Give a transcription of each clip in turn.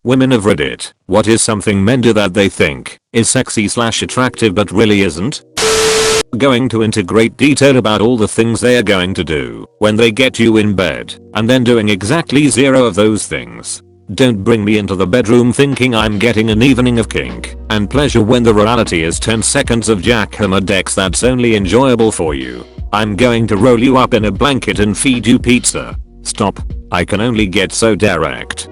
Women of Reddit, what is something men do that they think is sexy/attractive but really isn't? Going to into great detail about all the things they are going to do when they get you in bed, and then doing exactly zero of those things. Don't bring me into the bedroom thinking I'm getting an evening of kink and pleasure when the reality is 10 seconds of jackhammer decks that's only enjoyable for you. I'm going to roll you up in a blanket and feed you pizza. Stop. I can only get so direct.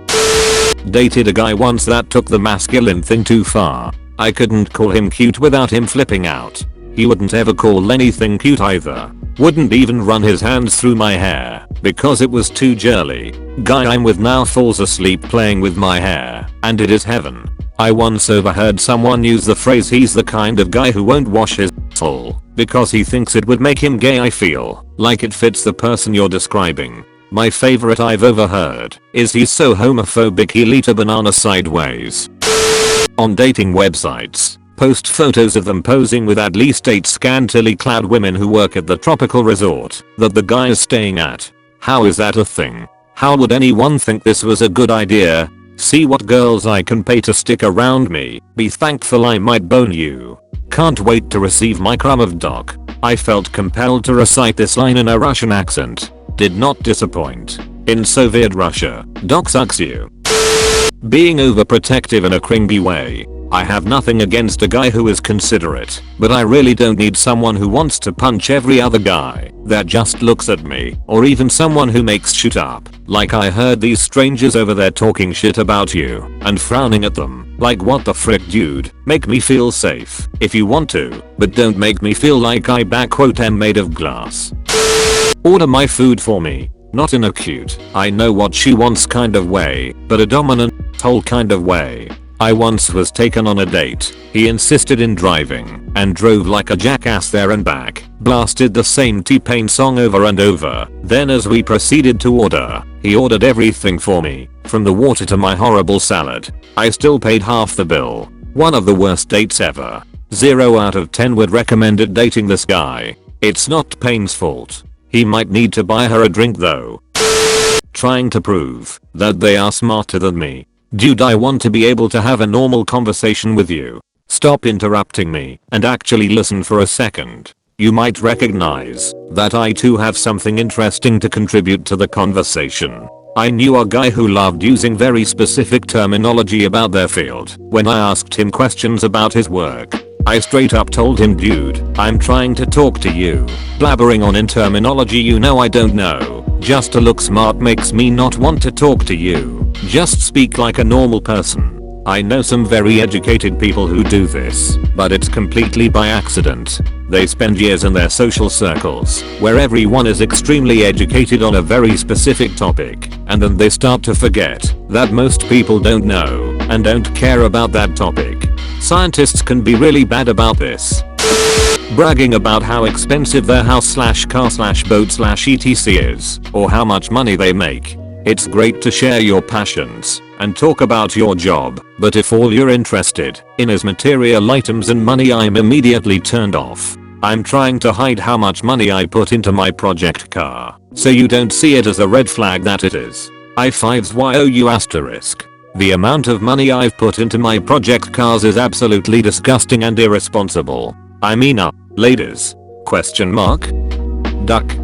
Dated a guy once that took the masculine thing too far. I couldn't call him cute without him flipping out. He wouldn't ever call anything cute either. Wouldn't even run his hands through my hair because it was too girly. Guy I'm with now falls asleep playing with my hair, and it is heaven. I once overheard someone use the phrase he's the kind of guy who won't wash his asshole because he thinks it would make him gay. I feel like it fits the person you're describing. My favorite I've overheard is he's so homophobic he'll eat a banana sideways. On dating websites, post photos of them posing with at least 8 scantily clad women who work at the tropical resort that the guy is staying at. How is that a thing? How would anyone think this was a good idea? See what girls I can pay to stick around me. Be thankful I might bone you. Can't wait to receive my crumb of doc. I felt compelled to recite this line in a Russian accent. Did not disappoint. In Soviet Russia, doc sucks you. Being overprotective in a cringy way. I have nothing against a guy who is considerate, but I really don't need someone who wants to punch every other guy that just looks at me, or even someone who makes shit up. Like I heard these strangers over there talking shit about you and frowning at them. Like what the frick dude, make me feel safe if you want to, but don't make me feel like I am made of glass. Order my food for me. Not in a cute, I know what she wants kind of way, but a dominant whole kind of way. I once was taken on a date. He insisted in driving and drove like a jackass there and back, blasted the same T-Pain song over and over. Then as we proceeded to order, he ordered everything for me, from the water to my horrible salad. I still paid half the bill. One of the worst dates ever. 0 out of 10 would recommend it dating this guy. It's not Pain's fault. He might need to buy her a drink though. Trying to prove that they are smarter than me. Dude, I want to be able to have a normal conversation with you. Stop interrupting me and actually listen for a second. You might recognize that I too have something interesting to contribute to the conversation. I knew a guy who loved using very specific terminology about their field. When I asked him questions about his work, I straight up told him, dude, I'm trying to talk to you. Blabbering on in terminology you know I don't know, just to look smart makes me not want to talk to you. Just speak like a normal person. I know some very educated people who do this, but it's completely by accident. They spend years in their social circles, where everyone is extremely educated on a very specific topic, and then they start to forget that most people don't know and don't care about that topic. Scientists can be really bad about this. Bragging about how expensive their house/car/boat/etc is, or how much money they make. It's great to share your passions and talk about your job, but if all you're interested in is material items and money, I'm immediately turned off. I'm trying to hide how much money I put into my project car, so you don't see it as a red flag that it is. I5YOU*. The amount of money I've put into my project cars is absolutely disgusting and irresponsible. I mean ladies? Question mark? Duck.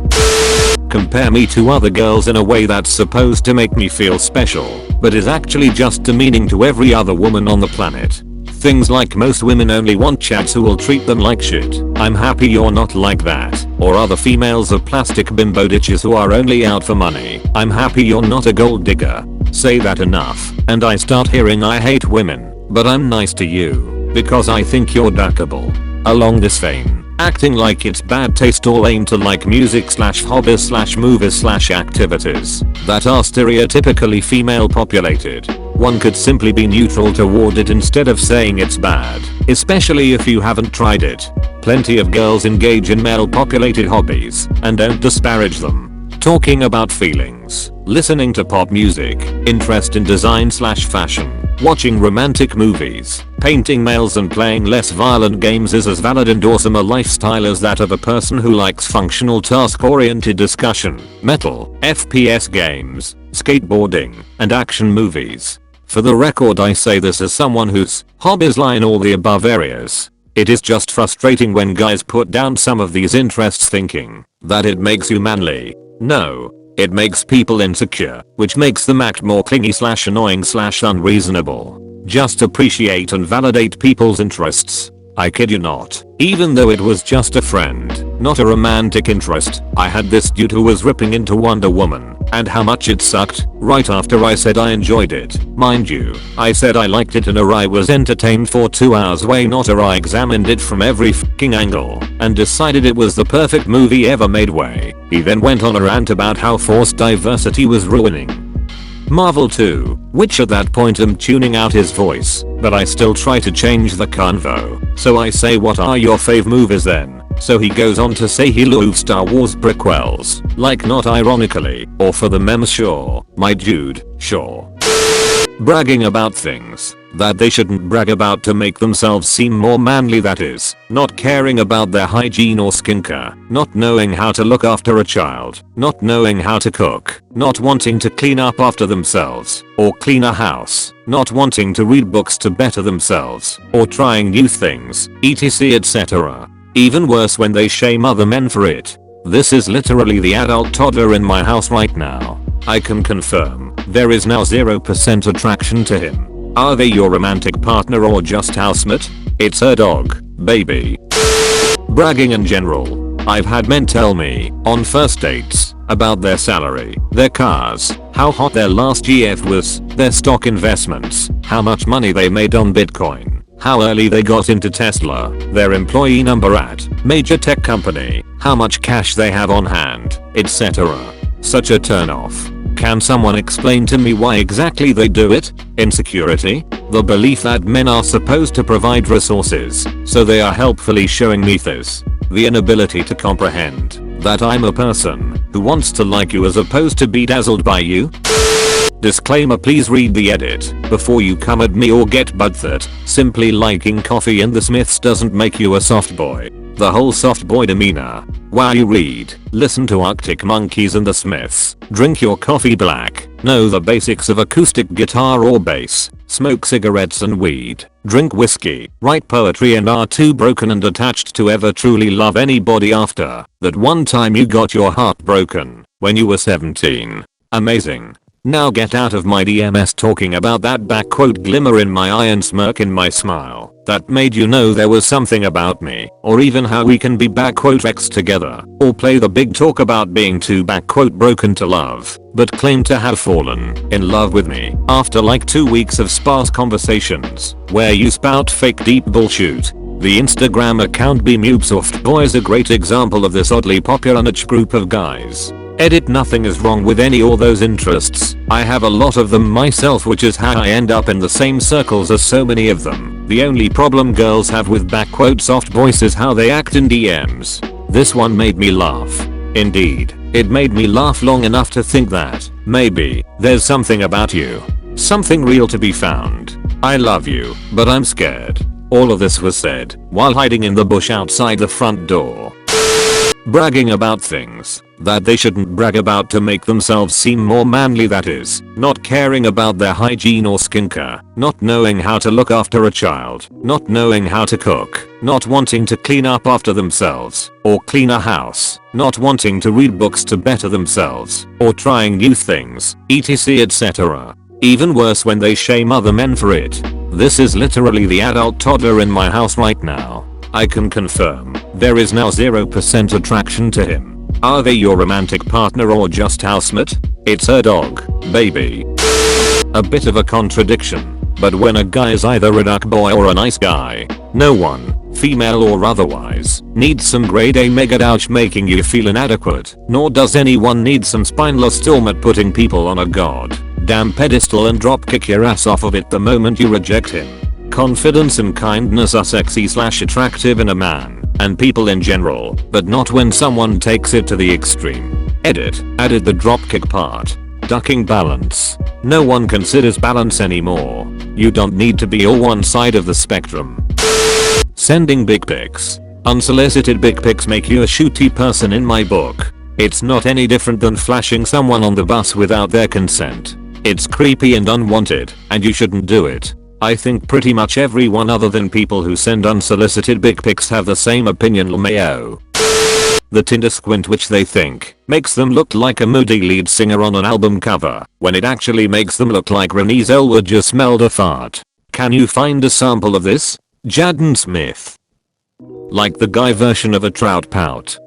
Compare me to other girls in a way that's supposed to make me feel special, but is actually just demeaning to every other woman on the planet. Things like most women only want chads who will treat them like shit. I'm happy you're not like that. Or other females of plastic bimbo ditches who are only out for money. I'm happy you're not a gold digger. Say that enough, and I start hearing I hate women, but I'm nice to you because I think you're duckable. Along this vein, acting like it's bad taste all aimed to like music/hobbies/movies/activities that are stereotypically female populated. One could simply be neutral toward it instead of saying it's bad, especially if you haven't tried it. Plenty of girls engage in male populated hobbies and don't disparage them. Talking about feelings, listening to pop music, interest in design/fashion, watching romantic movies, painting males and playing less violent games is as valid and awesome a lifestyle as that of a person who likes functional task-oriented discussion, metal, FPS games, skateboarding, and action movies. For the record, I say this as someone whose hobbies lie in all the above areas. It is just frustrating when guys put down some of these interests thinking that it makes you manly. No. It makes people insecure, which makes them act more clingy/annoying/unreasonable. Just appreciate and validate people's interests. I kid you not. Even though it was just a friend, not a romantic interest, I had this dude who was ripping into Wonder Woman, and how much it sucked, right after I said I enjoyed it. Mind you, I said I liked it and I was entertained for 2 hours way not I examined it from every fucking angle, and decided it was the perfect movie ever made way. He then went on a rant about how forced diversity was ruining Marvel 2, which at that point I'm tuning out his voice, but I still try to change the convo. So I say, what are your fave movies then? So he goes on to say he loves Star Wars prequels, like not ironically, or for the memes, sure, my dude, sure. Bragging about things that they shouldn't brag about to make themselves seem more manly, that is, not caring about their hygiene or skincare, not knowing how to look after a child, not knowing how to cook, not wanting to clean up after themselves, or clean a house, not wanting to read books to better themselves, or trying new things, etc, etc. Even worse when they shame other men for it. This is literally the adult toddler in my house right now. I can confirm, there is now 0% attraction to him. Are they your romantic partner or just housemate? It's her dog, baby. Bragging in general. I've had men tell me, on first dates, about their salary, their cars, how hot their last GF was, their stock investments, how much money they made on Bitcoin, how early they got into Tesla, their employee number at major tech company, how much cash they have on hand, etc. Such a turn off. Can someone explain to me why exactly they do it? Insecurity? The belief that men are supposed to provide resources, so they are helpfully showing me this. The inability to comprehend that I'm a person who wants to like you as opposed to be dazzled by you. Disclaimer, please read the edit before you come at me or get butt. Simply liking coffee and the Smiths doesn't make you a soft boy. The whole soft boy demeanor. While you read, listen to Arctic Monkeys and the Smiths, drink your coffee black, know the basics of acoustic guitar or bass, smoke cigarettes and weed, drink whiskey, write poetry and are too broken and attached to ever truly love anybody after that one time you got your heart broken when you were 17. Amazing. Now get out of my DMs talking about that glimmer in my eye and smirk in my smile that made you know there was something about me, or even how we can be ex together, or play the big talk about being too broken to love, but claim to have fallen in love with me after like 2 weeks of sparse conversations where you spout fake deep bullshit. The Instagram account BMUBSoftBoy is a great example of this oddly popular niche group of guys. Edit, nothing is wrong with any or those interests. I have a lot of them myself, which is how I end up in the same circles as so many of them. The only problem girls have with soft boys is how they act in DMs. This one made me laugh. Indeed, it made me laugh long enough to think that maybe there's something about you. Something real to be found. I love you, but I'm scared. All of this was said while hiding in the bush outside the front door. Bragging about things that they shouldn't brag about to make themselves seem more manly, that is, not caring about their hygiene or skincare, not knowing how to look after a child, not knowing how to cook, not wanting to clean up after themselves, or clean a house, not wanting to read books to better themselves, or trying new things, etc, etc. Even worse when they shame other men for it. This is literally the adult toddler in my house right now. I can confirm, there is now 0% attraction to him. Are they your romantic partner or just housemate? It's her dog, baby. A bit of a contradiction, but when a guy is either a duck boy or a nice guy, no one, female or otherwise, needs some grade A mega douche making you feel inadequate, nor does anyone need some spineless stilmet putting people on a goddamn pedestal and dropkick your ass off of it the moment you reject him. Confidence and kindness are sexy/attractive in a man, and people in general, but not when someone takes it to the extreme. Edit, added the dropkick part. Ducking balance. No one considers balance anymore. You don't need to be all one side of the spectrum. Sending big pics. Unsolicited big pics make you a shooty person in my book. It's not any different than flashing someone on the bus without their consent. It's creepy and unwanted, and you shouldn't do it. I think pretty much everyone other than people who send unsolicited dick pics have the same opinion, LMAO. The Tinder squint which they think makes them look like a moody lead singer on an album cover, when it actually makes them look like Renée Zellweger just smelled a fart. Can you find a sample of this? Jaden Smith. Like the guy version of a trout pout.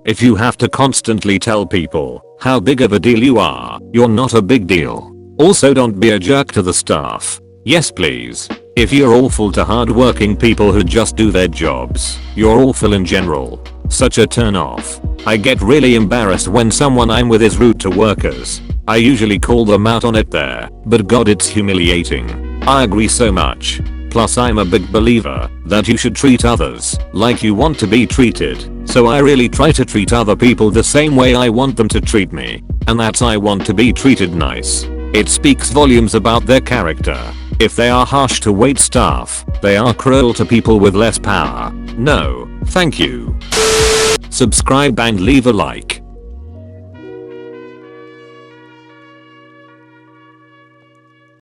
If you have to constantly tell people how big of a deal you are, you're not a big deal. Also, don't be a jerk to the staff. Yes please. If you're awful to hardworking people who just do their jobs, you're awful in general. Such a turn off. I get really embarrassed when someone I'm with is rude to workers. I usually call them out on it there, but god it's humiliating. I agree so much. Plus I'm a big believer that you should treat others like you want to be treated, so I really try to treat other people the same way I want them to treat me, and that's I want to be treated nice. It speaks volumes about their character. If they are harsh to wait staff, they are cruel to people with less power. No, thank you. Subscribe and leave a like.